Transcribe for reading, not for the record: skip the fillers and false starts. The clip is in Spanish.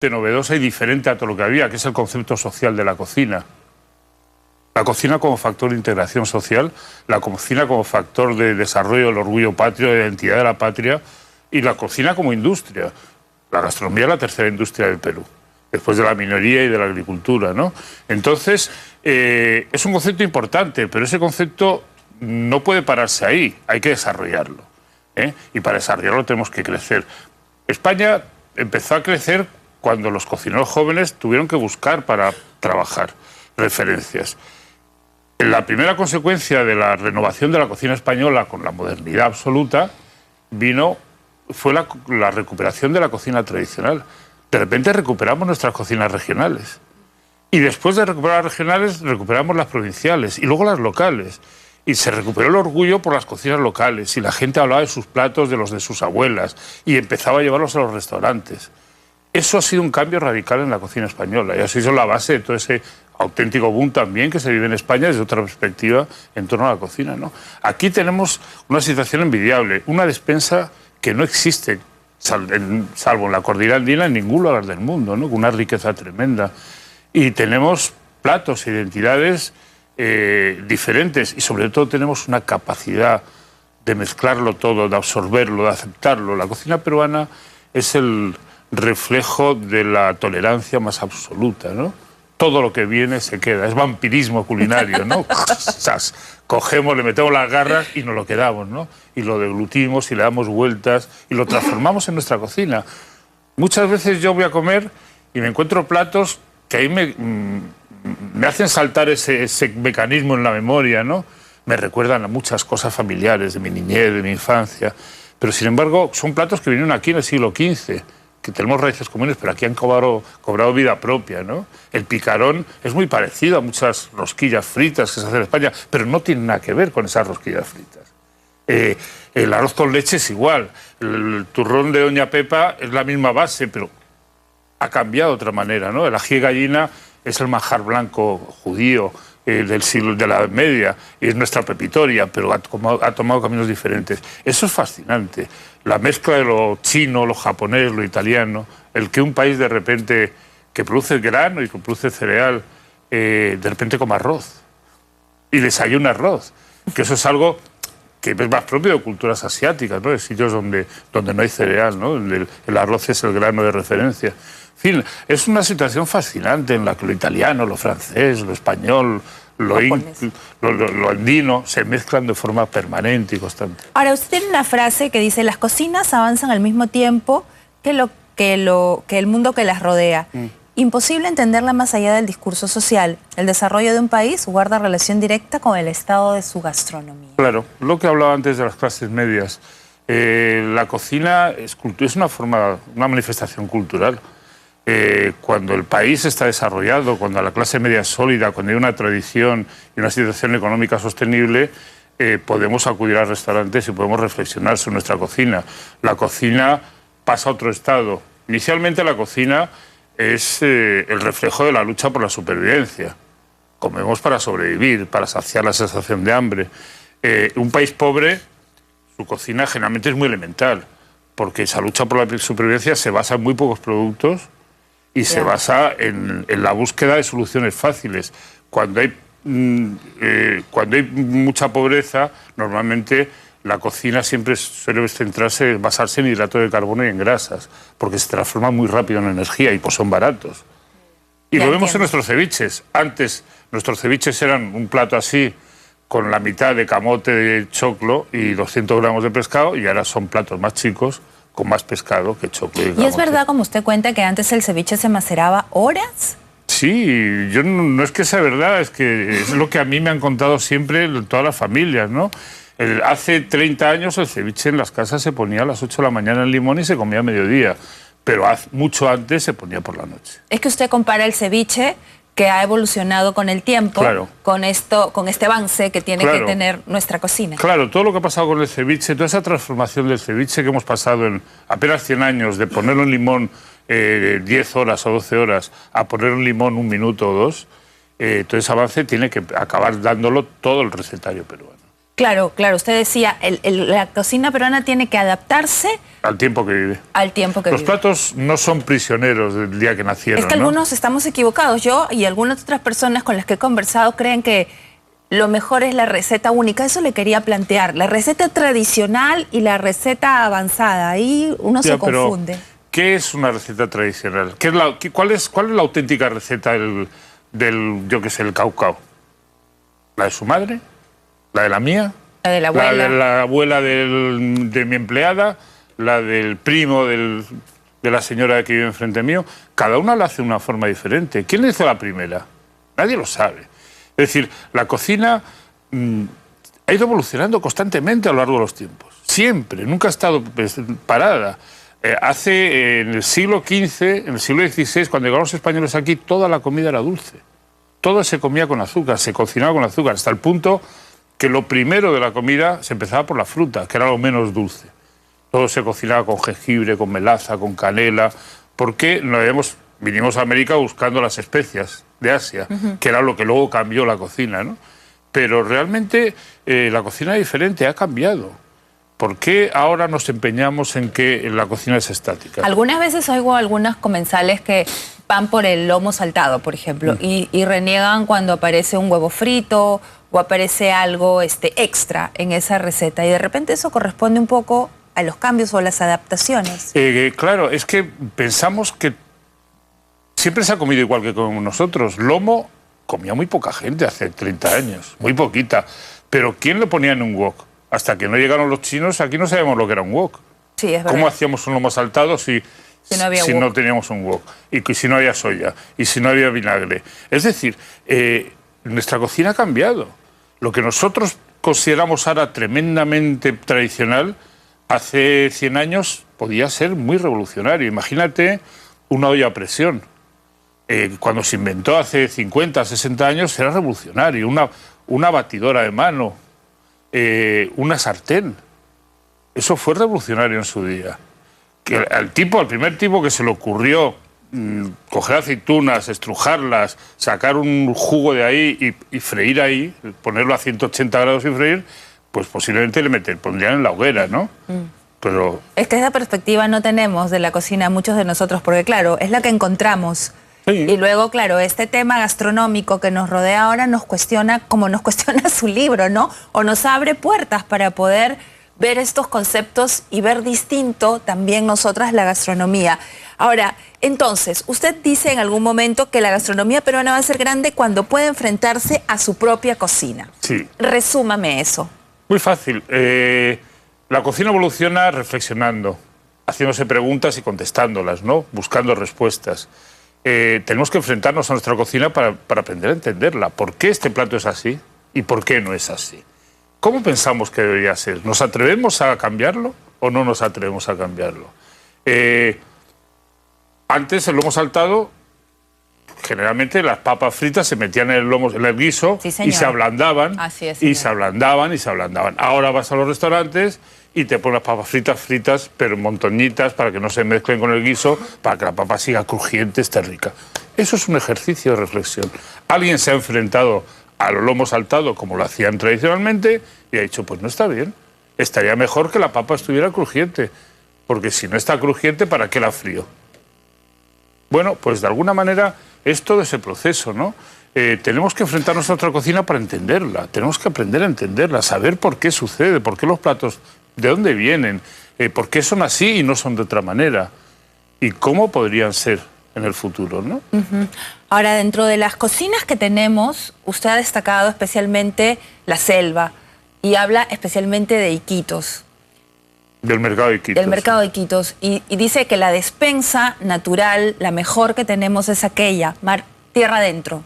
novedosa y diferente a todo lo que había, que es el concepto social de la cocina. La cocina como factor de integración social, la cocina como factor de desarrollo del orgullo patrio, de la identidad de la patria, y la cocina como industria. La gastronomía es la tercera industria del Perú, después de la minería y de la agricultura, ¿no? Entonces, es un concepto importante, pero ese concepto no puede pararse ahí, hay que desarrollarlo, ¿eh? Y para desarrollarlo tenemos que crecer. España empezó a crecer cuando los cocineros jóvenes tuvieron que buscar para trabajar referencias. La primera consecuencia de la renovación de la cocina española con la modernidad absoluta fue la recuperación de la cocina tradicional. De repente recuperamos nuestras cocinas regionales. Y después de recuperar las regionales, recuperamos las provinciales y luego las locales. Y se recuperó el orgullo por las cocinas locales y la gente hablaba de sus platos, de los de sus abuelas y empezaba a llevarlos a los restaurantes. Eso ha sido un cambio radical en la cocina española y ha sido la base de todo ese auténtico boom también que se vive en España desde otra perspectiva en torno a la cocina, ¿no? Aquí tenemos una situación envidiable, una despensa que no existe, salvo en la cordillera andina, en ningún lugar del mundo, ¿no? Con una riqueza tremenda. Y tenemos platos e identidades diferentes y sobre todo tenemos una capacidad de mezclarlo todo, de absorberlo, de aceptarlo. La cocina peruana es el reflejo de la tolerancia más absoluta, ¿no? Todo lo que viene se queda, es vampirismo culinario, ¿no? Cogemos, le metemos las garras y nos lo quedamos, ¿no? Y lo deglutimos y le damos vueltas y lo transformamos en nuestra cocina. Muchas veces yo voy a comer y me encuentro platos que ahí me hacen saltar ese mecanismo en la memoria, ¿no? Me recuerdan a muchas cosas familiares de mi niñez, de mi infancia, pero sin embargo son platos que vinieron aquí en el siglo XV, que tenemos raíces comunes, pero aquí han cobrado vida propia, ¿no? El picarón es muy parecido a muchas rosquillas fritas que se hacen en España, pero no tiene nada que ver con esas rosquillas fritas. El arroz con leche es igual, el turrón de Doña Pepa es la misma base, pero ha cambiado de otra manera, ¿no? El ají de gallina es el manjar blanco judío del siglo de la Edad Media y es nuestra pepitoria, pero ha tomado caminos diferentes. Eso es fascinante. La mezcla de lo chino, lo japonés, lo italiano, el que un país de repente que produce grano y que produce cereal, de repente come arroz y desayuna arroz, que eso es algo que es más propio de culturas asiáticas, ¿no? De sitios donde no hay cereal, ¿no? El arroz es el grano de referencia. En fin, es una situación fascinante en la que lo italiano, lo francés, lo español, lo andino se mezclan de forma permanente y constante. Ahora, usted tiene una frase que dice: las cocinas avanzan al mismo tiempo que el mundo que las rodea. Imposible entenderla más allá del discurso social. El desarrollo de un país guarda relación directa con el estado de su gastronomía. Claro, lo que hablaba antes de las clases medias. La cocina es una manifestación cultural. Cuando el país está desarrollado, cuando la clase media es sólida, cuando hay una tradición y una situación económica sostenible, podemos acudir a restaurantes y podemos reflexionar sobre nuestra cocina. La cocina pasa a otro estado. Inicialmente la cocina es el reflejo de la lucha por la supervivencia. Comemos para sobrevivir, para saciar la sensación de hambre. Un país pobre, su cocina generalmente es muy elemental, porque esa lucha por la supervivencia se basa en muy pocos productos y se basa en la búsqueda de soluciones fáciles. Cuando hay mucha pobreza, normalmente la cocina siempre suele basarse en hidratos de carbono y en grasas, porque se transforma muy rápido en energía y pues son baratos. Y lo vemos en nuestros ceviches. Antes nuestros ceviches eran un plato así, con la mitad de camote de choclo y 200 gramos de pescado, y ahora son platos más chicos, con más pescado que choclo y camote. ¿Y es verdad, como usted cuenta, que antes el ceviche se maceraba horas? Sí, yo no es que sea verdad, es que es lo que a mí me han contado siempre todas las familias, ¿no? Hace 30 años el ceviche en las casas se ponía a las 8 de la mañana en Limón y se comía a mediodía, pero mucho antes se ponía por la noche. Es que usted compara el ceviche, que ha evolucionado con el tiempo, claro, con este avance que tiene que tener nuestra cocina. Claro, todo lo que ha pasado con el ceviche, toda esa transformación del ceviche que hemos pasado en apenas 100 años, de ponerlo en limón 10 horas o 12 horas, a ponerlo en limón 1 minuto o 2, todo ese avance tiene que acabar dándolo todo el recetario peruano. Claro, claro. Usted decía, la cocina peruana tiene que adaptarse al tiempo que vive. Al tiempo que Los vive. platos no son prisioneros del día que nacieron. Es que algunos estamos equivocados. Yo y algunas otras personas con las que he conversado creen que lo mejor es la receta única. Eso le quería plantear. La receta tradicional y la receta avanzada. Ahí uno se confunde. ¿Qué es una receta tradicional? ¿Cuál es la auténtica receta yo qué sé, el caucao? ¿La de su madre? ¿La de la mía? La de la abuela. ¿La de la abuela de mi empleada? ¿La del primo de la señora que vive enfrente mío? Cada una la hace de una forma diferente. ¿Quién le hizo la primera? Nadie lo sabe. Es decir, la cocina ha ido evolucionando constantemente a lo largo de los tiempos. Siempre, nunca ha estado parada. En el siglo XV, en el siglo XVI, cuando llegaron los españoles aquí, toda la comida era dulce. Todo se comía con azúcar, se cocinaba con azúcar, hasta el punto que lo primero de la comida se empezaba por la fruta, que era lo menos dulce. Todo se cocinaba con jengibre, con melaza, con canela, porque vinimos a América buscando las especias de Asia, que era lo que luego cambió la cocina, ¿no? Pero realmente la cocina es diferente, ha cambiado. ¿Por qué ahora nos empeñamos en que la cocina es estática? Algunas veces oigo a algunos comensales que van por el lomo saltado, por ejemplo, y reniegan cuando aparece un huevo frito o aparece algo extra en esa receta. Y de repente eso corresponde un poco a los cambios o a las adaptaciones. Claro, es que pensamos que siempre se ha comido igual que con nosotros. Lomo comía muy poca gente hace 30 años, muy poquita. Pero ¿quién lo ponía en un wok? Hasta que no llegaron los chinos, aquí no sabíamos lo que era un wok. Sí, es verdad. ¿Cómo hacíamos un lomo saltado si no teníamos un wok? Y si no había soya, y si no había vinagre. Es decir, nuestra cocina ha cambiado. Lo que nosotros consideramos ahora tremendamente tradicional, hace 100 años podía ser muy revolucionario. Imagínate una olla a presión. Cuando se inventó hace 50, 60 años era revolucionario. Una batidora de mano. Una sartén. Eso fue revolucionario en su día. Que al primer tipo que se le ocurrió coger aceitunas, estrujarlas, sacar un jugo de ahí y freír ahí, ponerlo a 180 grados y freír, pues posiblemente pondrían en la hoguera, ¿no? Pero es que esa perspectiva no tenemos de la cocina muchos de nosotros, porque claro, es la que encontramos. Sí. Y luego, claro, este tema gastronómico que nos rodea ahora nos cuestiona como nos cuestiona su libro, ¿no? O nos abre puertas para poder ver estos conceptos y ver distinto también nosotras la gastronomía. Ahora, entonces, usted dice en algún momento que la gastronomía peruana va a ser grande cuando pueda enfrentarse a su propia cocina. Sí. Resúmame eso. Muy fácil. La cocina evoluciona reflexionando, haciéndose preguntas y contestándolas, ¿no? Buscando respuestas. Tenemos que enfrentarnos a nuestra cocina para aprender a entenderla. ¿Por qué este plato es así y por qué no es así? ¿Cómo pensamos que debería ser? ¿Nos atrevemos a cambiarlo o no nos atrevemos a cambiarlo? Antes el lomo saltado, generalmente las papas fritas se metían en el guiso, sí, y se ablandaban. Así es, y se ablandaban y se ablandaban. Ahora vas a los restaurantes y te ponen las papas fritas, pero montoñitas para que no se mezclen con el guiso, para que la papa siga crujiente, esté rica. Eso es un ejercicio de reflexión. Alguien se ha enfrentado a los lomos saltados como lo hacían tradicionalmente y ha dicho, pues no está bien. Estaría mejor que la papa estuviera crujiente, porque si no está crujiente, ¿para qué la frío? Bueno, pues de alguna manera es todo ese proceso, ¿no? Tenemos que enfrentarnos a nuestra cocina para entenderla, tenemos que aprender a entenderla, saber por qué sucede, por qué los platos, de dónde vienen, por qué son así y no son de otra manera, y cómo podrían ser en el futuro, ¿no? Ahora, dentro de las cocinas que tenemos, usted ha destacado especialmente la selva y habla especialmente de Iquitos. Del mercado de Iquitos. Del mercado de Iquitos. Y dice que la despensa natural, la mejor que tenemos es aquella, tierra adentro.